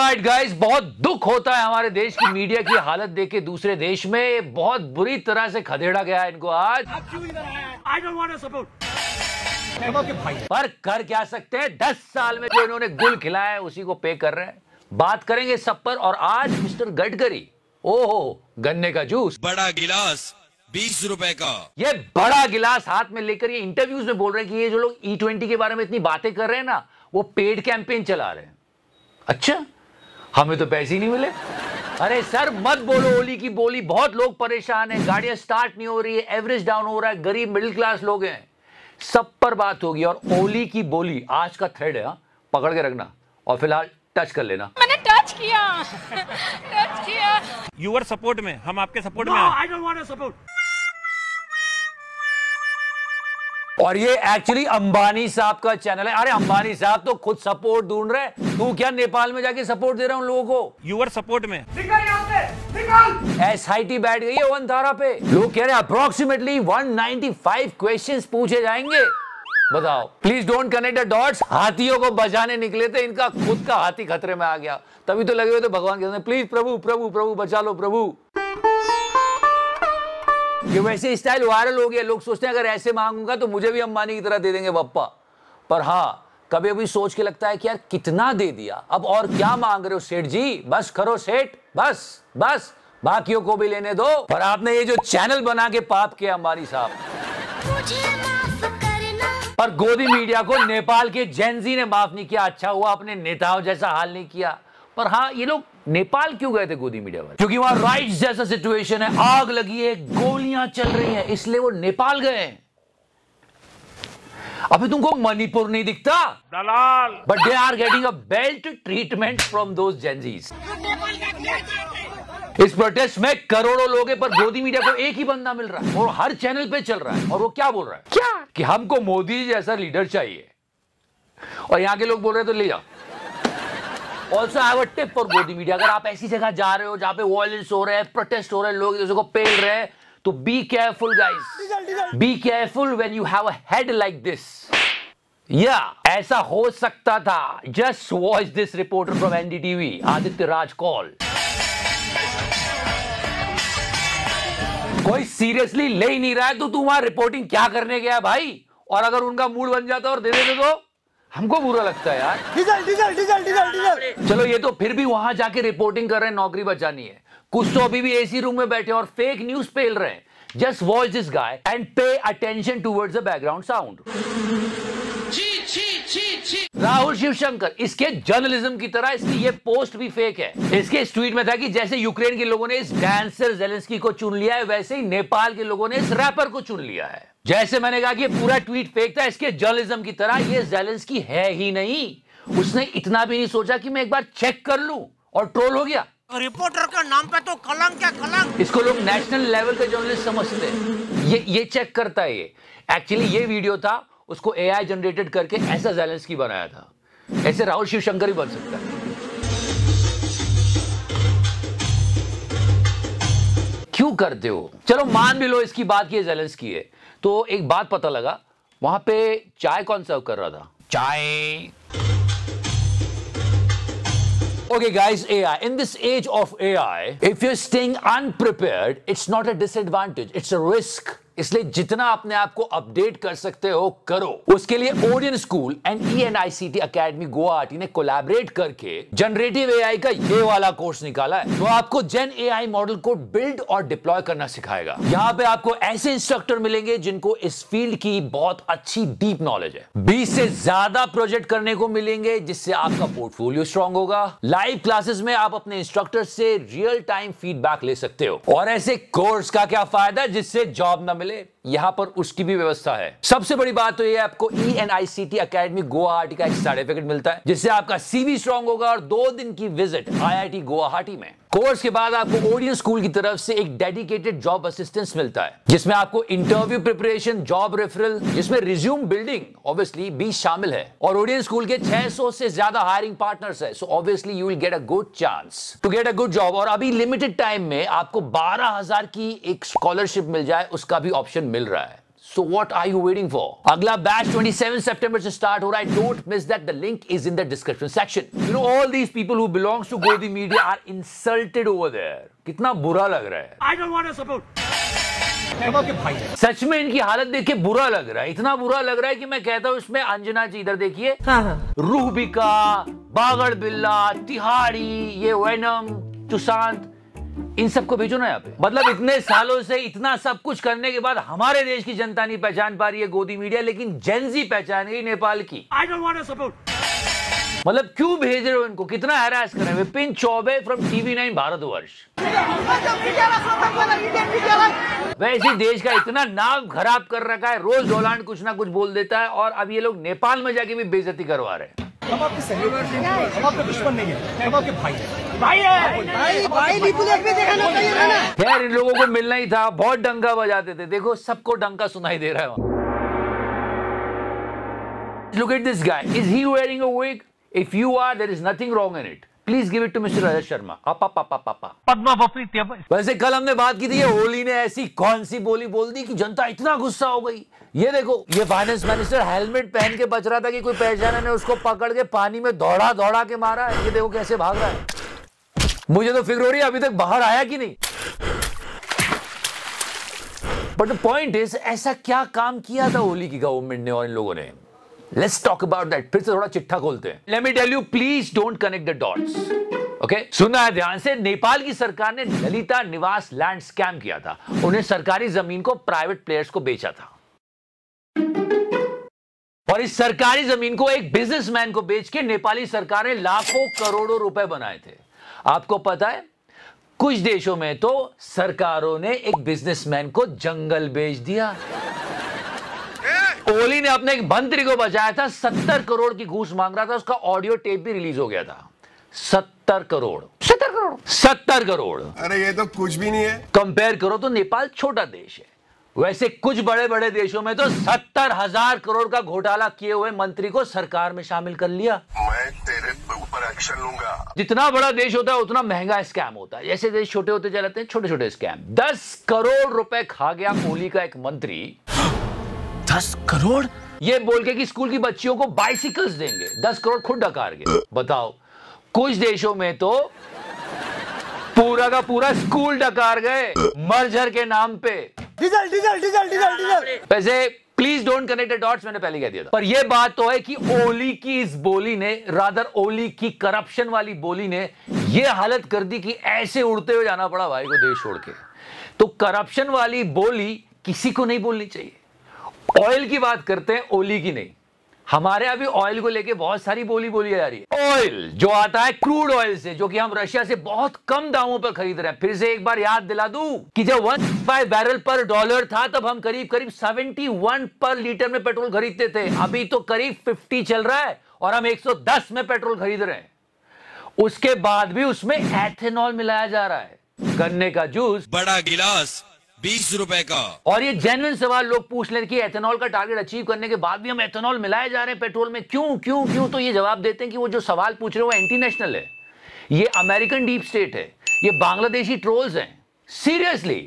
Alright guys, बहुत दुख होता है हमारे देश की मीडिया की हालत देख के दूसरे देश में बहुत बुरी तरह से खदेड़ा गया है इनको आज। आप क्यों इधर आए? I don't want to support. पर कर क्या सकते हैं, 10 साल में जो इन्होंने गुल खिलाया है उसी को पे कर रहे हैं। बात करेंगे सब पर। और आज मिस्टर गडकरी, ओहो गन्ने का जूस, बड़ा गिलास 20 रुपए का, ये बड़ा गिलास हाथ में लेकर ये इंटरव्यूज में बोल रहे हैं कि ये जो लोग E20 के बारे में इतनी बातें कर रहे हैं ना, वो पेड कैंपेन चला रहे हैं। अच्छा, हमें तो पैसे ही नहीं मिले। अरे सर मत बोलो ओली की बोली, बहुत लोग परेशान हैं, गाड़ियां स्टार्ट नहीं हो रही है, एवरेज डाउन हो रहा है, गरीब मिडिल क्लास लोग हैं, सब पर बात होगी। और ओली की बोली आज का थ्रेड है, पकड़ के रखना और फिलहाल टच कर लेना। मैंने टच किया। यूर सपोर्ट में, हम आपके सपोर्ट में। I don't want to support. और ये एक्चुअली अंबानी साहब का चैनल है। अरे अंबानी साहब तो खुद सपोर्ट ढूंढ रहे, तू क्या नेपाल में जाके सपोर्ट दे रहा है उन लोगों को? यूर सपोर्ट में। SIT बैठ गई है वनधारा पे, लोग कह रहे हैं अप्रोक्सीमेटली 195 क्वेश्चंस पूछे जाएंगे। बताओ, please don't connect the dots. हाथियों को बचाने निकले थे, इनका खुद का हाथी खतरे में आ गया, तभी तो लगे हुए थे भगवान के, प्लीज प्रभु प्रभु प्रभु बचा लो प्रभु। ये वैसे स्टाइल वायरल हो गया, लोग सोचते हैं अगर ऐसे मांगूंगा तो मुझे भी अंबानी की तरह दे देंगे पप्पा। पर हाँ, कभी कभी सोच के लगता है कि यार कितना दे दिया, अब और क्या मांग रहे हो सेठ जी, बस करो सेठ, बस बस, बाकियों को भी लेने दो। पर आपने ये जो चैनल बना के पाप किया अंबानी साहब, पर गोदी मीडिया को नेपाल के जेनजी ने माफ नहीं किया। अच्छा हुआ अपने नेताओं जैसा हाल नहीं किया। पर हाँ, ये लोग नेपाल क्यों गए थे गोदी मीडिया वाले? क्योंकि वहां राइट्स जैसा सिचुएशन है, आग लगी है, गोलियां चल रही हैं, इसलिए वो नेपाल गए। अभी तुमको मणिपुर नहीं दिखता दलाल, but they are getting a belt treatment from those Gen Zs. इस प्रोटेस्ट में करोड़ों लोग हैं, पर गोदी मीडिया को एक ही बंदा मिल रहा है और हर चैनल पे चल रहा है। और वो क्या बोल रहा है? क्या कि हमको मोदी जैसा लीडर चाहिए। और यहां के लोग बोल रहे हैं तो ले जाओ। Also I have a tip for गोदी मीडिया, अगर आप ऐसी जगह जा रहे हो जहां पे वायलेंस हो रहा है, प्रोटेस्ट हो रहे हैं, लोग एक दूसरे को पेल रहे हैं, तो be careful guys, be careful when you have a head like this. या ऐसा हो सकता था। Just watch this reporter from NDTV, Aditya Raj call. कोई सीरियसली ले ही नहीं रहा है तो तू वहां रिपोर्टिंग क्या करने गया भाई? और अगर उनका मूड बन जाता और दे देते तो हमको बुरा लगता है यार। डीजल। चलो ये तो फिर भी वहां जाके रिपोर्टिंग कर रहे हैं, नौकरी बचानी है। कुछ तो अभी भी एसी रूम में बैठे और फेक न्यूज पेल रहे हैं। Just watch this guy and pay attention towards the background sound. Rahul Shivshankar, इसके जर्नलिज्म की तरह इसकी ये पोस्ट भी फेक है। इसके इस ट्वीट में था कि जैसे यूक्रेन के लोगों ने इस डांसर जेलेंस्की को चुन लिया है, वैसे ही नेपाल के लोगों ने इस रैपर को चुन लिया है। जैसे मैंने कहा कि ये पूरा ट्वीट फेक था, इसके जर्नलिज्म की तरह ये जेलेंस्की है ही नहीं। उसने इतना भी नहीं सोचा कि मैं एक बार चेक कर लूं, और ट्रोल हो गया। रिपोर्टर का नाम पे तो कलंक क्या कलंक। इसको लोग नेशनल लेवल का जर्नलिस्ट समझते हैं। ये चेक करता है। ये एक्चुअली ये वीडियो था, उसको AI जनरेटेड करके ऐसा जेलेंस्की बनाया था। ऐसे राहुल शिवशंकर ही बन सकता है। क्यों करते हो? चलो मान भी लो इसकी बात की जेलेंस्की है, तो एक बात पता लगा, वहां पे चाय कौन सर्व कर रहा था? चाय। Okay guys, AI. In this age of AI, if you're staying unprepared, it's not a disadvantage, it's a risk. इसलिए जितना अपने आप को अपडेट कर सकते हो करो। उसके लिए Odeon school and ENICT academy Guwahati ने कोलैबोरेट करके जनरेटिव AI का ये वाला कोर्स निकाला है, जो आपको जेन AI मॉडल को बिल्ड और डिप्लॉय करना सिखाएगा। यहाँ पे आपको ऐसे इंस्ट्रक्टर मिलेंगे जिनको इस फील्ड की बहुत अच्छी डीप नॉलेज है। 20 से ज्यादा प्रोजेक्ट करने को मिलेंगे, जिससे आपका पोर्टफोलियो स्ट्रांग होगा। लाइव क्लासेस में आप अपने इंस्ट्रक्टर से रियल टाइम फीडबैक ले सकते हो। और ऐसे कोर्स का क्या फायदा जिससे जॉब ना मिले, यहां पर उसकी भी व्यवस्था है। सबसे बड़ी बात तो यह आपको ENICT अकेडमी गुवाहाटी का एक सर्टिफिकेट मिलता है, जिससे आपका CV स्ट्रांग होगा, और 2 दिन की विजिट IIT गुवाहाटी में। कोर्स के बाद आपको ओडियन स्कूल की तरफ से एक डेडिकेटेड जॉब असिस्टेंस मिलता है, जिसमें आपको इंटरव्यू प्रिपरेशन, जॉब रेफरल, जिसमें रिज्यूम बिल्डिंग ऑब्वियसली भी शामिल है। और ओडियन स्कूल के 600 से ज्यादा हायरिंग पार्टनर्स है, so obviously you will get a good chance to get a good job. और अभी लिमिटेड टाइम में आपको 12,000 की एक स्कॉलरशिप मिल जाए, उसका भी ऑप्शन मिल रहा है। So what are you waiting for? अगला बैच 27 सितंबर से स्टार्ट हो रहा है. Don't miss that. The link is in the description section. You know all these people who belongs to Godi Media are insulted over there. कितना बुरा लग रहा है. I don't want to support. सच में इनकी हालत देख के बुरा लग रहा है. इतना बुरा लग रहा है कि मैं कहता हूँ इसमें अंजना जी इधर देखिए, रूबिका, बागड़ बिल्ला, तिहाड़ी, ये वैनम, सुशांत, इन सबको भेजो ना यहाँ पे. मतलब इतने सालों से इतना सब कुछ करने के बाद हमारे देश की जनता नहीं पहचान पा रही है गोदी मीडिया, लेकिन जेनजी पहचान गई नेपाल की. I don't want to support. मतलब क्यों भेज रहे हो इनको? कितना हैरास कर रहे हैं. Vipin Choubey from TV9 Bharatvarsh. वैसे देश का इतना नाम खराब कर रखा है, रोज डोलांड कुछ ना कुछ बोल देता है, और अब ये लोग नेपाल में जाके भी बेइज्जती करवा रहे हैं. हम आपके सहयोगी नहीं, हम आपके दुश्मन नहीं है, हम आपके भाई हैं. भाई है. भाई बिल्कुल एक भी देखा ना चाहिए. यार इन लोगों को मिलना ही था. बहुत डंका बजाते थे. देखो सबको डंका सुनाई दे रहा है. Look at this guy. Is he wearing a wig? If you are, there is nothing wrong in it. Please give it to Mr. Rajat Sharma. Padma पप्पी. वैसे कल हमने बात की थी, ये होली ने ऐसी कौन सी बोली बोल दी कि जनता इतना गुस्सा हो गई. ये देखो, ये फाइनेंस मिनिस्टर हेलमेट पहन के बच रहा था कि कोई पहचाना ने उसको पकड़ के पानी में दौड़ा दौड़ा के मारा है. ये देखो कैसे भाग रहा है. मुझे तो फिक्र हो रही है अभी तक बाहर आया कि नहीं. बट द पॉइंट इज, ऐसा क्या काम किया था होली की गवर्नमेंट ने और इन लोगों ने? Let's talk about that. फिर से थोड़ा चिट्ठा खोलते हैं. Let me tell you, please don't connect the dots. Okay? सुनना है ध्यान से. नेपाल की सरकार ने ललिता निवास लैंड स्कैम किया था. उन्हें सरकारी जमीन को प्राइवेट प्लेयर्स को बेचा था, और इस सरकारी जमीन को एक बिजनेसमैन को बेच के नेपाली सरकार ने लाखों करोड़ों रुपए बनाए थे. आपको पता है, कुछ देशों में तो सरकारों ने एक बिजनेसमैन को जंगल बेच दिया. ओली ने अपने एक मंत्री को बचाया था. 70 करोड़ की घूस मांग रहा था. उसका ऑडियो टेप भी रिलीज हो गया था. 70 करोड़. 70 करोड़. अरे ये तो कुछ भी नहीं है. कंपेयर करो तो नेपाल छोटा देश है. वैसे कुछ बड़े बड़े देशों में तो 70,000 करोड़ का घोटाला किए हुए मंत्री को सरकार में शामिल कर लिया. मैं तेरे ऊपर एक्शन लूंगा. जितना बड़ा देश होता है उतना महंगा स्कैम होता है. जैसे देश छोटे होते चलते हैं, छोटे छोटे स्कैम. 10 करोड़ रुपए खा गया ओली का एक मंत्री. 10 करोड़ ये बोल के कि स्कूल की बच्चियों को बाइसिकल्स देंगे. 10 करोड़ खुद डकार गए. बताओ, कुछ देशों में तो पूरा का पूरा स्कूल डकार गए मर्जर के नाम पे. डीजल. वैसे please don't connect the dots, मैंने पहले कह दिया था. पर यह बात तो है कि ओली की इस बोली ने, रादर ओली की करप्शन वाली बोली ने यह हालत कर दी कि ऐसे उड़ते हुए जाना पड़ा भाई को देश छोड़ के. तो करप्शन वाली बोली किसी को नहीं बोलनी चाहिए. ऑयल की बात करते हैं, ओली की नहीं. हमारे अभी ऑयल को लेके बहुत सारी बोली बोली जा रही है. ऑयल जो आता है क्रूड ऑयल से, जो कि हम रशिया से बहुत कम दामों पर खरीद रहे हैं. फिर से एक बार याद दिला दूं कि जब 1.5 बैरल पर डॉलर था तब हम करीब करीब 71 पर लीटर में पेट्रोल खरीदते थे. अभी तो करीब 50 चल रहा है और हम 110 में पेट्रोल खरीद रहे हैं. उसके बाद भी उसमें एथेनॉल मिलाया जा रहा है. गन्ने का जूस बड़ा गिलास 20 रुपए का. और ये जेन्युइन सवाल लोग पूछ लें कि एथेनॉल का टारगेट अचीव करने के बाद भी हम एथेनॉल मिलाए जा रहे हैं पेट्रोल में, क्यों? तो ये जवाब देते हैं कि वो जो सवाल पूछ रहे हैं वो एंटी नेशनल है. ये अमेरिकन डीप स्टेट है. ये बांग्लादेशी ट्रोल्स हैं. सीरियसली,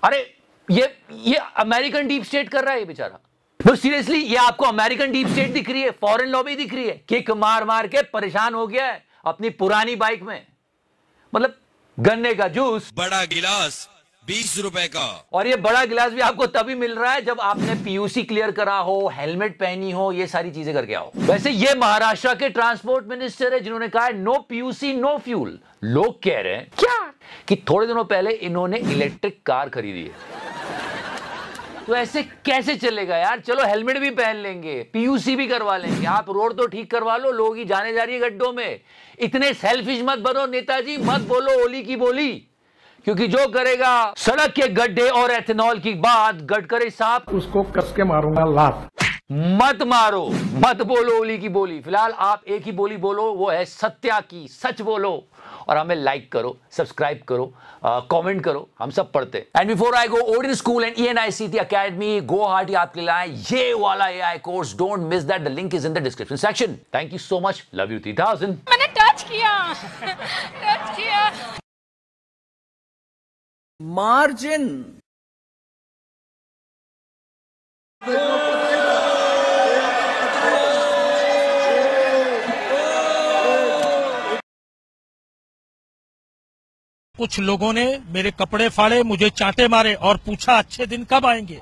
अरे ये अमेरिकन डीप स्टेट कर रहा है ये बेचारा. तो सीरियसली, ये आपको अमेरिकन डीप स्टेट दिख रही है, फॉरेन लॉबी दिख रही है. किक मार मार के परेशान हो गया है अपनी पुरानी बाइक में. मतलब गन्ने का जूस बड़ा गिलास 20 रुपए का. और ये बड़ा गिलास भी आपको तभी मिल रहा है जब आपने पीयूसी क्लियर करा हो, हेलमेट पहनी हो, ये सारी चीजें करके आओ. वैसे ये महाराष्ट्र के ट्रांसपोर्ट मिनिस्टर है जिन्होंने कहा है नो पीयूसी नो फ्यूल. लोग कह रहे हैं क्या कि थोड़े दिनों पहले इन्होंने इलेक्ट्रिक कार खरीदी है. तो ऐसे कैसे चलेगा यार? चलो हेलमेट भी पहन लेंगे, पीयूसी भी करवा लेंगे, आप रोड तो ठीक करवा लो, लोग ही जाने जा रही है गड्ढों में. इतने सेल्फिश मत बनो नेताजी, मत बोलो ओली की बोली, क्योंकि जो करेगा सड़क के गड्ढे और एथेनॉल की बात, गडकरी साहब उसको कस के मारूंगा लात. मत मारो, मत बोलो ओली की बोली. फिलहाल आप एक ही बोली बोलो, वो है सत्या की. सच बोलो और हमें लाइक करो, सब्सक्राइब करो, कमेंट करो, हम सब पढ़ते. And before I go, Odin school and ENICT academy Guwahati आपके लिए लाए ये वाला AI course. Don't miss that, the link is in the description section. Thank you so much. Love you 3000. मैंने टच किया मार्जिन कुछ लोगों ने मेरे कपड़े फाड़े, मुझे चांटे मारे और पूछा अच्छे दिन कब आएंगे।